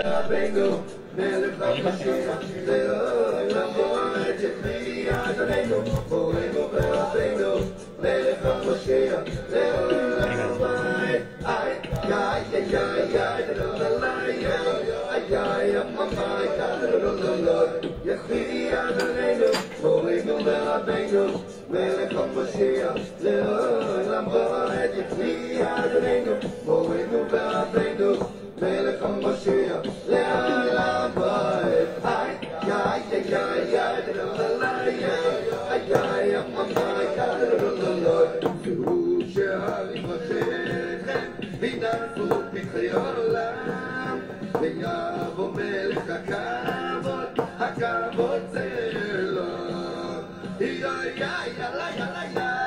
Rabbeinu, Melech HaMashiach, Le'olam Va'ed, Yechi Adonenu, Morenu Rabbeinu, Melech HaMashiach, Le'olam Va'ed, ay, ay, ay, ay, ay, Yechi Adonenu, Morenu Rabbeinu, Melech HaMashiach, Le'olam Va'ed, Yechi Adonenu, Morenu Rabbeinu, Melech HaMashiach, Le'olam Va'ed, ay, ay, ay, והוא שהרים ראשיכם וידרסו פתחי עולם ויבוא מלך הכבוד, הכבוד זה לו. איי איי איי איי איי איי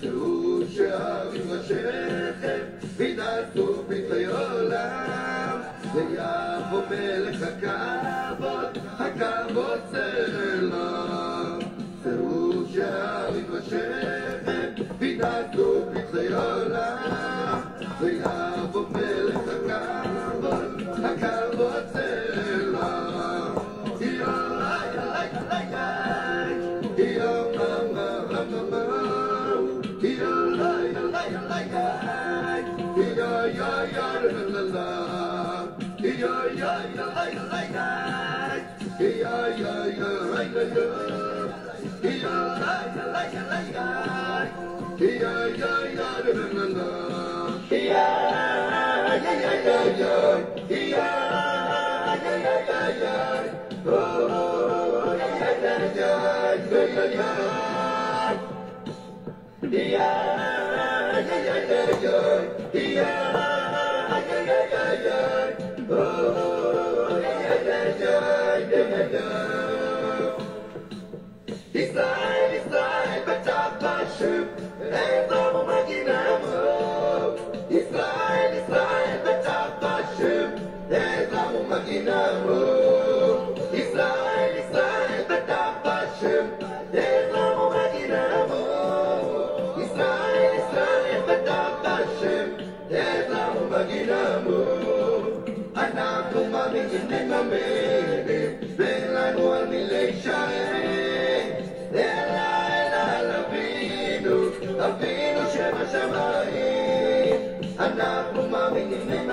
שהוא שהרים ראשיכם וידרסו פתחי עולם ויבוא מלך הכבוד, הכבוד זה לו. שהוא שהרים ראשיכם וידרסו פתחי עולם ויבוא מלך הכבוד, הכבוד זה לו. ישראל, ישראל בתת בשם, איזו מגינמו. ישראל, ישראל בתת בשם, איזו מגינמו. ישראל, ישראל בתת בשם, איזו מגינמו. ישראל, ישראל בתת בשם, איזו מגינמו. אנחנו מאמינים ואין לנו על מי להישען, אלא אבינו שבשמיים. אנחנו מאמינים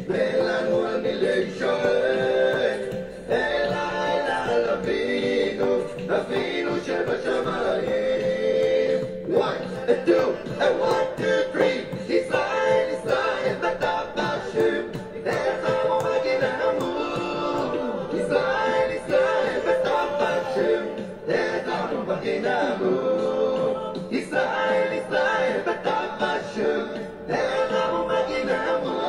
ואין לנו על מי להישען, אלא אבינו שבשמיים. 1, 2, 3, ישראל, ישראל בתת בשם, איזו מגינמו. ישראל, ישראל בתת בשם, איזו מגינמו. ישראל, ישראל בתת בשם, איזו מגינמו.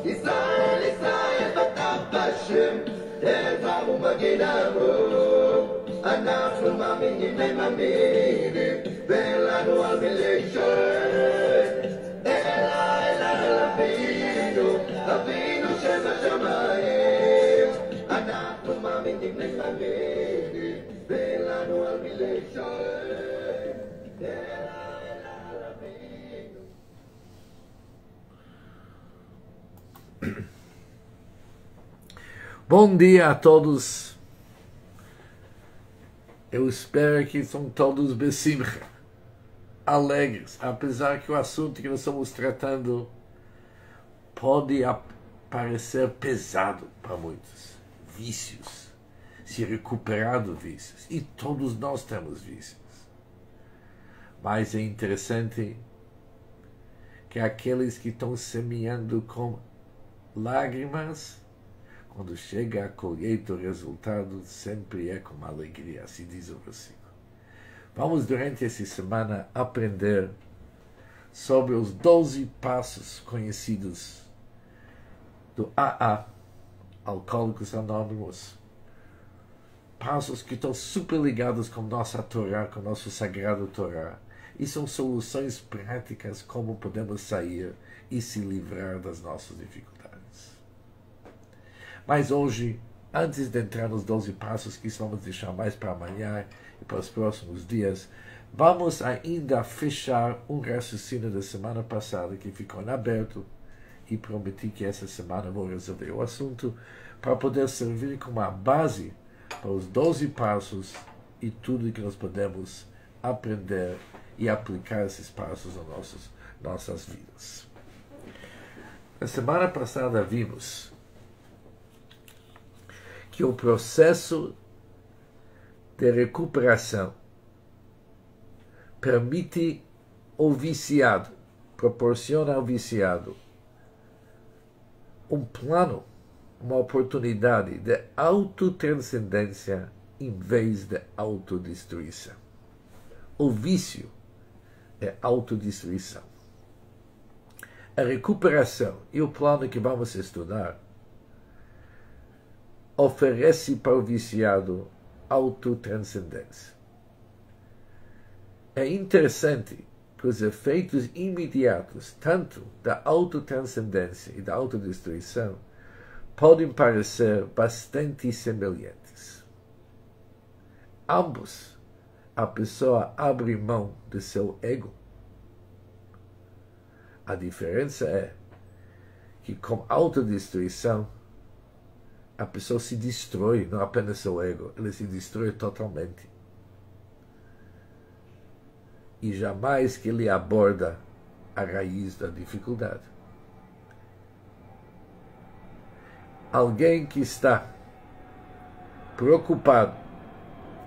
ישראל, ישראל בתת בשם, איזו מגינמו. אנחנו מאמינים ואין לנו על מי להישען, אלא אבינו שבשמיים. אנחנו מאמינים ואין לנו על מי להישען, אלא אבינו. Bom dia a todos. Eu espero que são todos besimcha, alegres, apesar que o assunto que nós estamos tratando pode parecer pesado para muitos. Vícios, se recuperar dos vícios. E todos nós temos vícios. Mas é interessante que aqueles que estão semeando com lágrimas, quando chega a colheita, o resultado sempre é com alegria, assim diz o versículo. Vamos, durante essa semana, aprender sobre os 12 passos conhecidos do AA, Alcoólicos Anônimos. Passos que estão super ligados com nossa Torá, com nosso Sagrado Torá. E são soluções práticas como podemos sair e se livrar das nossas dificuldades. Mas hoje, antes de entrar nos 12 passos, que isso vamos deixar mais para amanhã e para os próximos dias, vamos ainda fechar um raciocínio da semana passada que ficou em aberto e prometi que essa semana vou resolver o assunto para poder servir como uma base para os 12 passos e tudo que nós podemos aprender e aplicar esses passos nas nossas vidas. Na semana passada vimos que o processo de recuperação permite ao viciado, proporciona ao viciado um plano, uma oportunidade de autotranscendência em vez de autodestruição. O vício é autodestruição. A recuperação e o plano que vamos estudar oferece para o viciado autotranscendência. É interessante que os efeitos imediatos, tanto da autotranscendência e da autodestruição, podem parecer bastante semelhantes. Ambos, a pessoa abre mão de seu ego. A diferença é que com autodestruição, a pessoa se destrói, não apenas seu ego, ele se destrói totalmente. E jamais que ele aborda a raiz da dificuldade. Alguém que está preocupado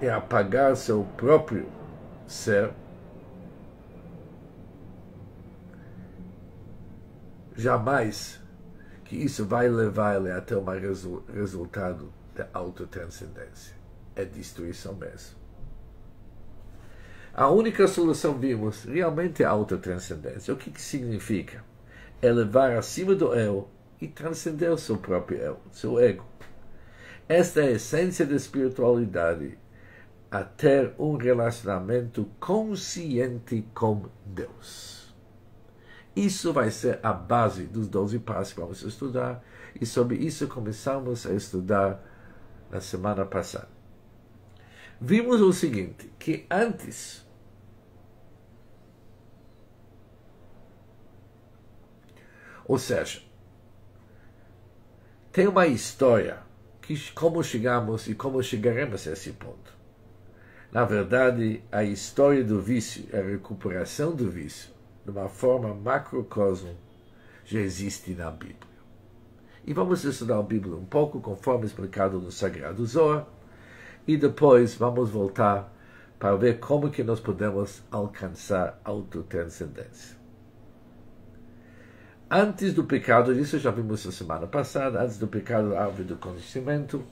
em apagar seu próprio ser, jamais que isso vai levar ele até um resultado de autotranscendência. É destruição mesmo. A única solução, vimos, realmente é a autotranscendência. O que significa? É levar acima do eu e transcender o seu próprio eu, seu ego. Esta é a essência da espiritualidade, a ter um relacionamento consciente com Deus. Isso vai ser a base dos 12 passos que vamos estudar, e sobre isso começamos a estudar na semana passada. Vimos o seguinte, que antes ou seja, tem uma história que como chegamos e como chegaremos a esse ponto. Na verdade, a história do vício, a recuperação do vício, de uma forma macrocosmo, já existe na Bíblia. E vamos estudar a Bíblia um pouco, conforme explicado no Sagrado Zohar, e depois vamos voltar para ver como que nós podemos alcançar a autotranscendência. Antes do pecado, isso já vimos na semana passada, antes do pecado da árvore do conhecimento,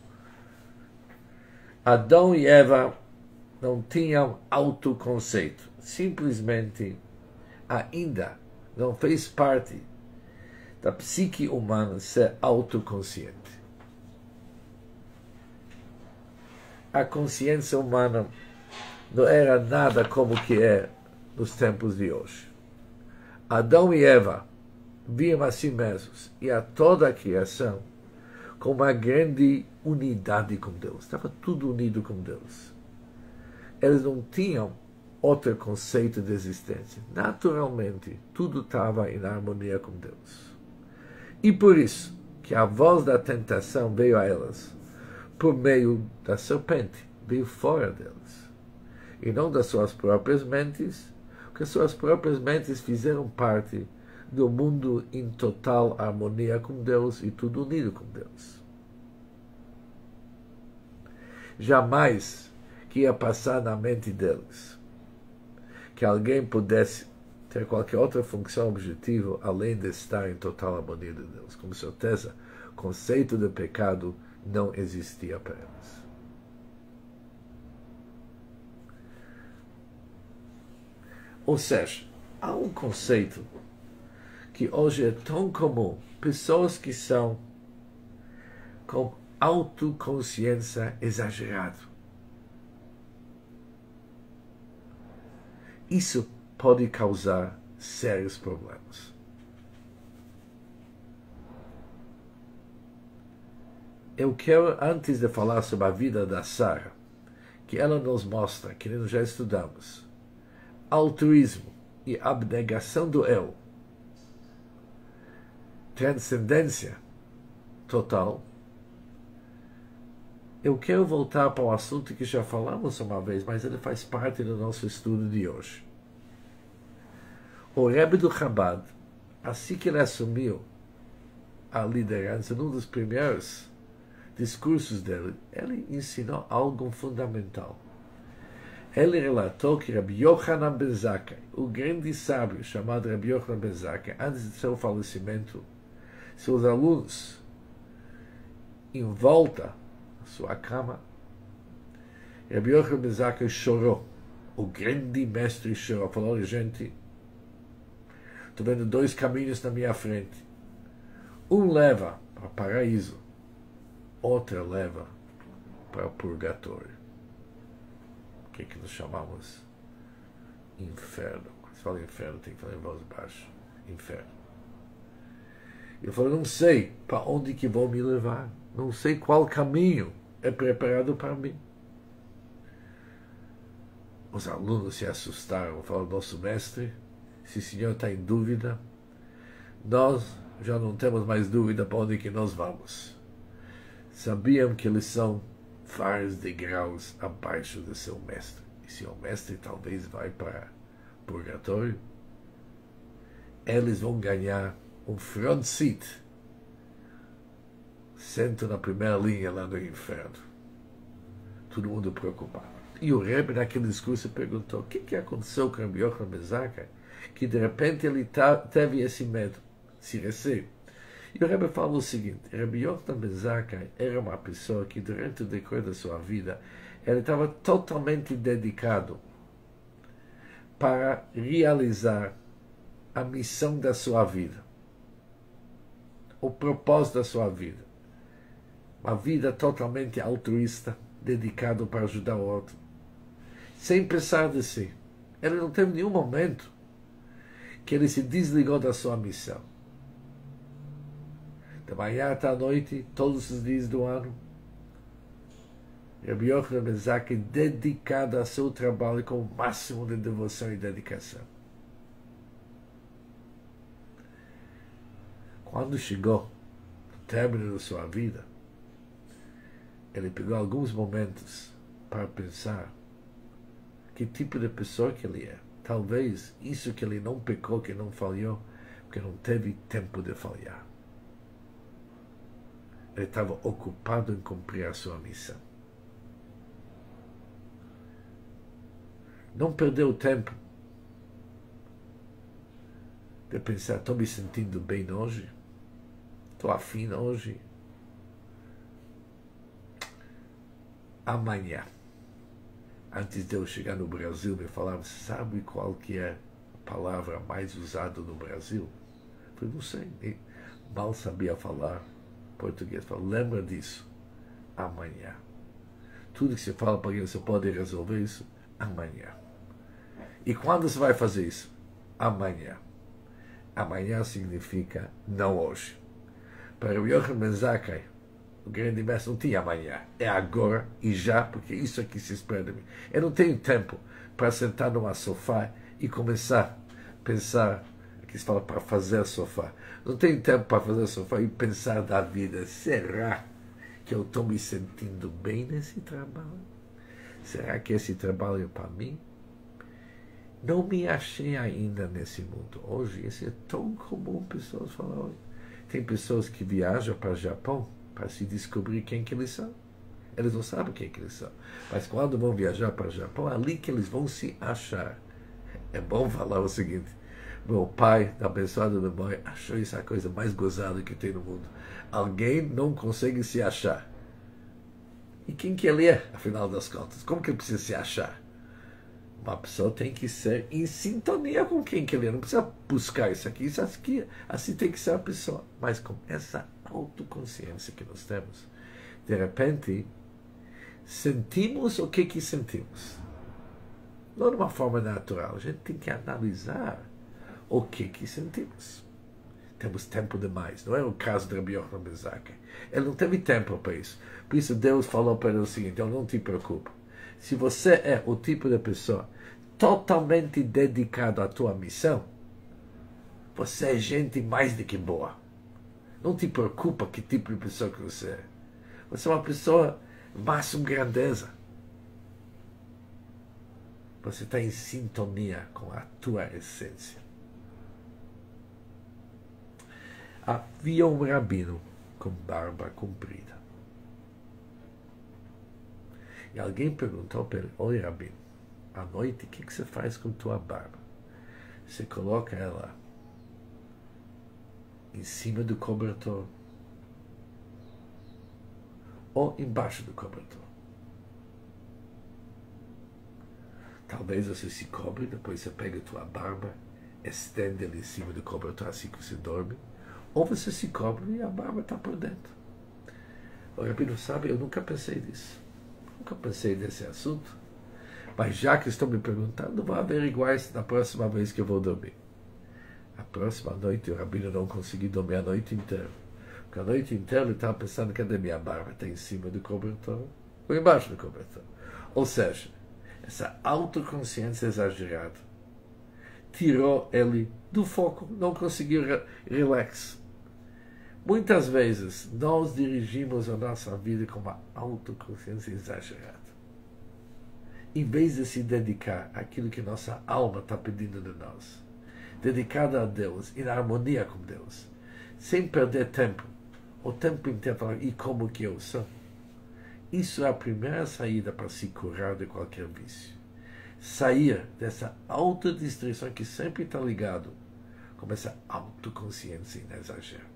Adão e Eva não tinham autoconceito. Simplesmente ainda não fez parte da psique humana ser autoconsciente. A consciência humana não era nada como que é nos tempos de hoje. Adão e Eva viam a si mesmos e a toda a criação com uma grande unidade com Deus. Estava tudo unido com Deus. Eles não tinham outro conceito de existência. Naturalmente, tudo estava em harmonia com Deus. E por isso que a voz da tentação veio a elas por meio da serpente, veio fora delas. E não das suas próprias mentes, porque suas próprias mentes fizeram parte do mundo em total harmonia com Deus e tudo unido com Deus. Jamais que ia passar na mente deles que alguém pudesse ter qualquer outra função objetiva além de estar em total harmonia de Deus. Com certeza, o conceito de pecado não existia para eles. Ou seja, há um conceito que hoje é tão comum, pessoas que são com autoconsciência exagerada. Isso pode causar sérios problemas. Eu quero, antes de falar sobre a vida da Sarah, que ela nos mostra, que nós já estudamos, altruísmo e abnegação do eu, transcendência total. Eu quero voltar para o assunto que já falamos uma vez, mas ele faz parte do nosso estudo de hoje. O Rebbe do Chabad, assim que ele assumiu a liderança, num dos primeiros discursos dele, ele ensinou algo fundamental. Ele relatou que Rabbi Yochanan ben Zakkai, o grande sábio chamado Rabbi Yochanan ben Zakkai, antes de seu falecimento, seus alunos, em volta à sua cama, Rabbi Yochanan ben Zakkai chorou. O grande mestre chorou. Falou: gente, estou vendo dois caminhos na minha frente. Um leva para o paraíso, outro leva para o purgatório. O que nós chamamos inferno. Quando se fala inferno, tem que falar em voz baixa. Inferno. Ele falou: não sei para onde que vão me levar. Não sei qual caminho é preparado para mim. Os alunos se assustaram. Falaram: nosso mestre, se o senhor está em dúvida, nós já não temos mais dúvida para onde que nós vamos. Sabiam que eles são vários degraus abaixo do seu mestre. E se o mestre talvez vai para purgatório, eles vão ganhar um front seat, sento na primeira linha lá no inferno. Todo mundo preocupado. E o Rebbe, naquele discurso, perguntou: o que aconteceu com o Rabbi Yochanan ben Zakkai, que de repente ele teve esse medo, esse receio? E o Rebbe fala o seguinte: Rabbi Yochanan ben Zakkai era uma pessoa que, durante o decorrer da sua vida, ele estava totalmente dedicado para realizar a missão da sua vida, o propósito da sua vida. Uma vida totalmente altruísta, dedicado para ajudar o outro, sem pensar de si. Ele não teve nenhum momento que ele se desligou da sua missão. Da manhã até à noite, todos os dias do ano, Rabbi Yochanan ben Zakkai dedicado ao seu trabalho com o máximo de devoção e dedicação. Quando chegou o término da sua vida, ele pegou alguns momentos para pensar que tipo de pessoa que ele é. Talvez isso que ele não pecou, que não falhou, porque não teve tempo de falhar. Ele estava ocupado em cumprir a sua missão. Não perdeu tempo de pensar: estou me sentindo bem hoje? Estou afim hoje? Amanhã, antes de eu chegar no Brasil, me falavam: sabe qual que é a palavra mais usada no Brasil? Eu falei: não sei, mal sabia falar português. Falei: lembra disso, amanhã. Tudo que você fala para alguém, você pode resolver isso amanhã. E quando você vai fazer isso? Amanhã. Amanhã significa não hoje. Para o Yochanan ben Zakkai, o grande mestre, não tinha amanhã. É agora e já, porque isso aqui se espera de mim. Eu não tenho tempo para sentar numa sofá e começar a pensar, aqui se fala para fazer sofá. Não tenho tempo para fazer sofá e pensar da vida. Será que eu estou me sentindo bem nesse trabalho? Será que esse trabalho é para mim? Não me achei ainda nesse mundo. Hoje, isso é tão comum, pessoas falam. Tem pessoas que viajam para o Japão para se descobrir quem que eles são. Eles não sabem quem que eles são. Mas quando vão viajar para o Japão, é ali que eles vão se achar. É bom falar o seguinte: meu pai, da abençoada memória, achou isso a coisa mais gozada que tem no mundo. Alguém não consegue se achar. E quem que ele é, afinal das contas? Como que ele precisa se achar? Uma pessoa tem que ser em sintonia com quem que ele é. Não precisa buscar isso aqui. Isso aqui, assim tem que ser a pessoa. Mas com essa autoconsciência que nós temos, de repente, sentimos o que sentimos. não de uma forma natural. A gente tem que analisar o que sentimos. Temos tempo demais. Não é o caso de Rabbi Yochanan ben Zakkai. Ele não teve tempo para isso. Por isso Deus falou para ele o seguinte: não te preocupe. Se você é o tipo de pessoa totalmente dedicado à tua missão, você é gente mais do que boa. Não te preocupa que tipo de pessoa que você é. Você é uma pessoa máxima grandeza. Você está em sintonia com a tua essência. Havia um rabino com barba comprida. E alguém perguntou para ele: oi, rabino, à noite o que você faz com tua barba? Você coloca ela em cima do cobertor ou embaixo do cobertor? Talvez você se cobre, depois você pega a tua barba, estende ela em cima do cobertor assim que você dorme, ou você se cobre e a barba está por dentro. O rabino sabe, eu nunca pensei nisso. Nunca pensei nesse assunto. Mas já que estão me perguntando, vou averiguar isso na próxima vez que eu vou dormir. A próxima noite o rabino não conseguiu dormir a noite inteira. Porque a noite inteira ele estava pensando: cadê minha barba? Está em cima do cobertor ou embaixo do cobertor? Ou seja, essa autoconsciência exagerada tirou ele do foco, não conseguiu relax. Muitas vezes nós dirigimos a nossa vida com uma autoconsciência exagerada, em vez de se dedicar àquilo que nossa alma está pedindo de nós, dedicada a Deus, em harmonia com Deus, sem perder tempo, o tempo inteiro falando: e como que eu sou? Isso é a primeira saída para se curar de qualquer vício. Sair dessa autodestruição que sempre está ligado com essa autoconsciência em exagero.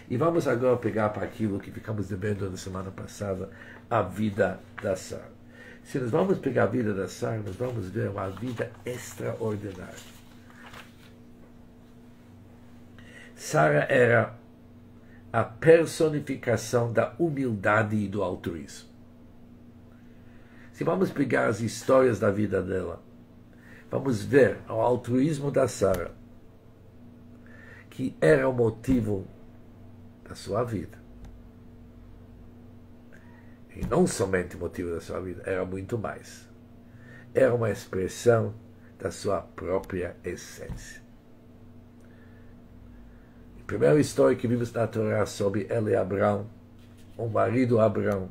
E vamos agora pegar para aquilo que ficamos devendo na semana passada, a vida da Sara. Se nós vamos pegar a vida da Sara, nós vamos ver uma vida extraordinária. Sara era a personificação da humildade e do altruísmo. Se vamos pegar as histórias da vida dela, vamos ver o altruísmo da Sara, que era o motivo da sua vida. E não somente o motivo da sua vida, era muito mais. Era uma expressão da sua própria essência. A primeira história que vimos na Torá sobre ela e Abraão, o marido Abraão,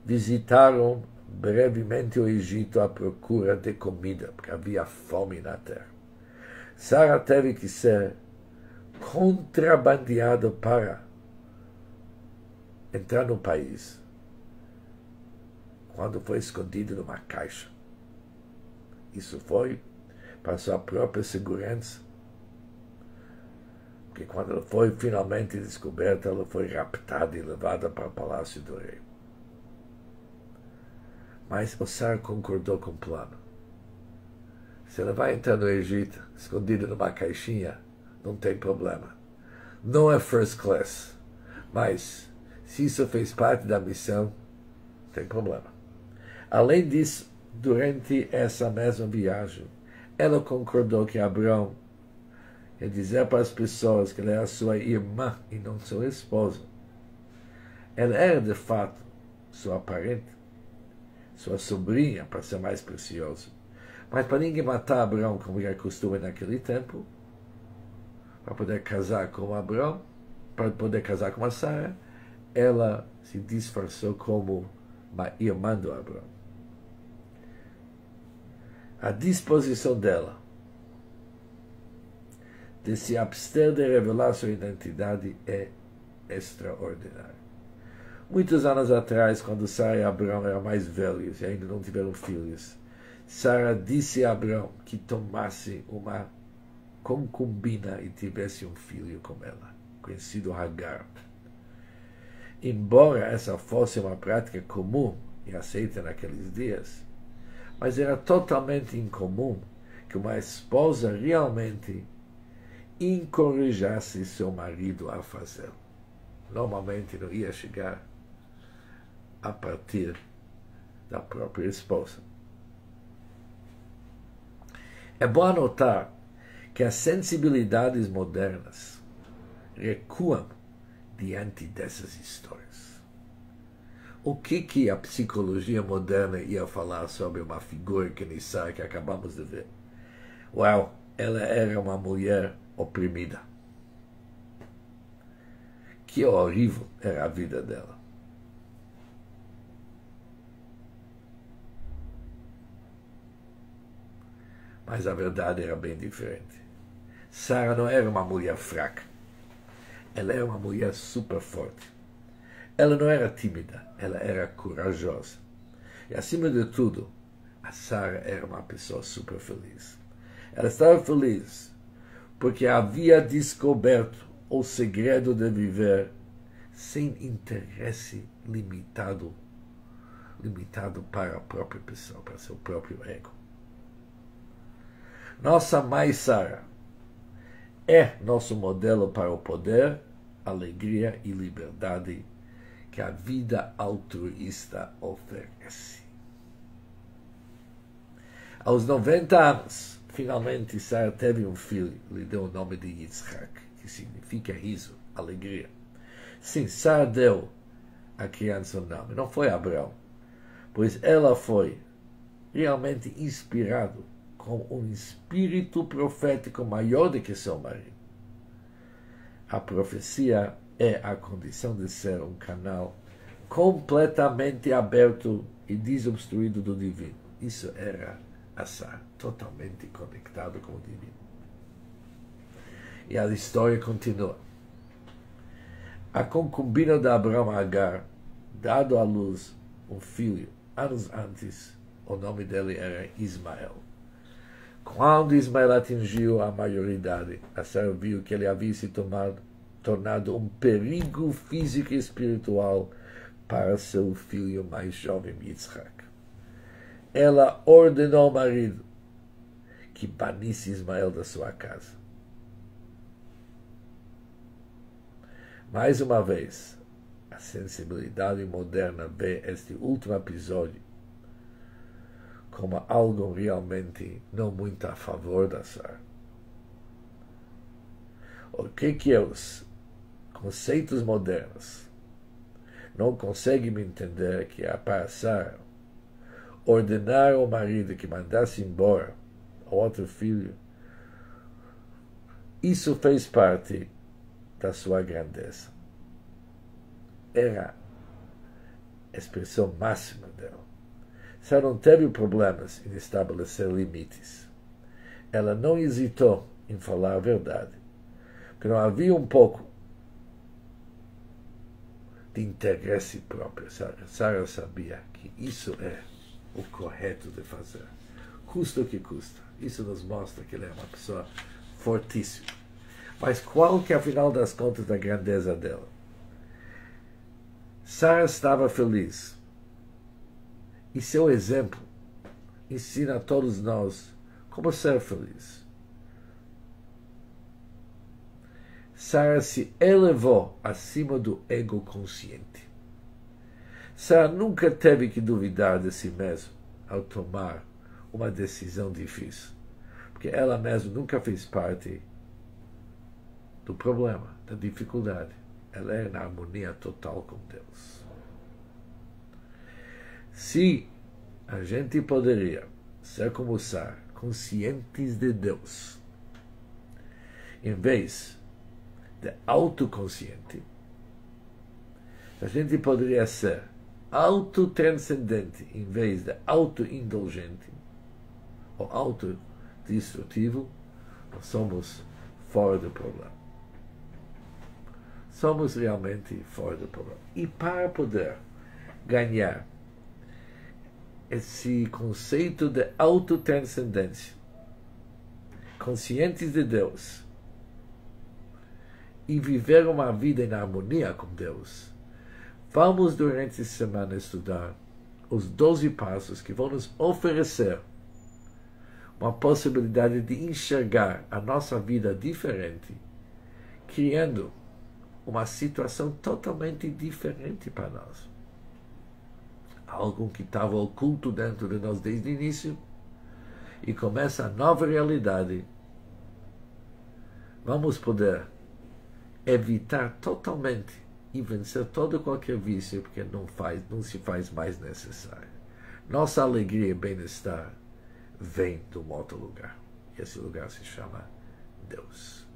visitaram brevemente o Egito à procura de comida, porque havia fome na terra. Sara teve que ser contrabandeada para entrar no país, quando foi escondido numa caixa. Isso foi para sua própria segurança, porque quando ela foi finalmente descoberta, ela foi raptada e levada para o palácio do rei. Mas o Sara concordou com o plano. Se ela vai entrar no Egito, escondida numa caixinha, não tem problema. Não é first class, mas se isso fez parte da missão, não tem problema. Além disso, durante essa mesma viagem, ela concordou que Abraão ia dizer para as pessoas que ela era sua irmã e não sua esposa. Ela era, de fato, sua parente, sua sobrinha, para ser mais precioso. Mas para ninguém matar Abraão, como era costume naquele tempo, para poder casar com Abraão, para poder casar com a Sara, ela se disfarçou como uma irmã do Abraão. A disposição dela de se abster de revelar sua identidade é extraordinária. Muitos anos atrás, quando Sara e Abraão eram mais velhos e ainda não tiveram filhos, Sara disse a Abraão que tomasse uma concubina e tivesse um filho com ela, conhecido Hagar. Embora essa fosse uma prática comum e aceita naqueles dias, mas era totalmente incomum que uma esposa realmente encorajasse seu marido a fazê-lo. Normalmente não ia chegar a partir da própria esposa. É bom anotar que as sensibilidades modernas recuam diante dessas histórias. O que a psicologia moderna ia falar sobre uma figura que Nissar que acabamos de ver? Uau, ela era uma mulher oprimida. Que horrível era a vida dela. Mas a verdade era bem diferente. Sara não era uma mulher fraca. Ela era uma mulher super forte. Ela não era tímida, ela era corajosa. E acima de tudo, a Sara era uma pessoa super feliz. Ela estava feliz porque havia descoberto o segredo de viver sem interesse limitado para a própria pessoa, para seu próprio ego. Nossa mãe Sara é nosso modelo para o poder, alegria e liberdade que a vida altruísta oferece. Aos 90 anos, finalmente Sara teve um filho, lhe deu o nome de Yitzhak, que significa riso, alegria. Sim, Sara deu à criança o nome, não foi Abraão, pois ela foi realmente inspirada com um espírito profético maior do que seu marido. A profecia é a condição de ser um canal completamente aberto e desobstruído do divino. Isso era a Sara, totalmente conectado com o divino. E a história continua. A concubina de Abraão, Agar, dado à luz um filho, anos antes, o nome dele era Ismael. Quando Ismael atingiu a maioridade, a Sara viu que ele havia se tornado um perigo físico e espiritual para seu filho mais jovem, Yitzhak. Ela ordenou ao marido que banisse Ismael da sua casa. Mais uma vez, a sensibilidade moderna vê este último episódio como algo realmente não muito a favor da Sara. O que os conceitos modernos não conseguem entender que para Sara ordenar ao marido que mandasse embora o outro filho, isso fez parte da sua grandeza. Era a expressão máxima dela. Sara não teve problemas em estabelecer limites. Ela não hesitou em falar a verdade. Porque não havia um pouco de interesse próprio. Sara sabia que isso é o correto de fazer. Custa o que custa. Isso nos mostra que ela é uma pessoa fortíssima. Mas qual que é, afinal das contas, a grandeza dela? Sara estava feliz. E seu exemplo ensina a todos nós como ser feliz. Sara se elevou acima do ego consciente. Sara nunca teve que duvidar de si mesma ao tomar uma decisão difícil, porque ela mesma nunca fez parte do problema, da dificuldade. Ela é na harmonia total com Deus. Se a gente poderia ser como Sara, conscientes de Deus, em vez de autoconsciente, a gente poderia ser autotranscendente em vez de autoindulgente ou autodestrutivo, nós somos fora do problema. Somos realmente fora do problema. E para poder ganhar esse conceito de autotranscendência, conscientes de Deus, e viver uma vida em harmonia com Deus, vamos durante a semana estudar os 12 passos que vão nos oferecer uma possibilidade de enxergar a nossa vida diferente, criando uma situação totalmente diferente para nós. Algo que estava oculto dentro de nós desde o início e começa a nova realidade, vamos poder evitar totalmente e vencer todo qualquer vício, porque não se faz mais necessário. Nossa alegria e bem-estar vem de um outro lugar. E esse lugar se chama Deus.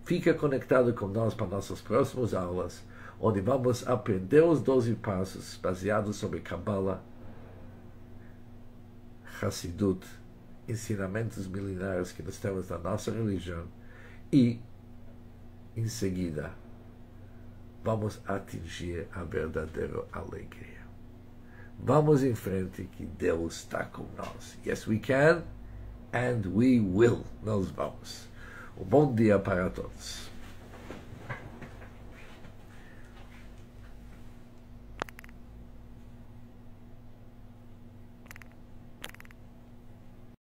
Fica conectado com nós para nossas próximas aulas, onde vamos aprender os 12 passos baseados sobre Kabbalah, Hassidut, ensinamentos milenares que nós temos na nossa religião, e, em seguida, vamos atingir a verdadeira alegria. Vamos em frente, que Deus está com nós. Yes, we can, and we will. Nós vamos. Um bom dia para todos.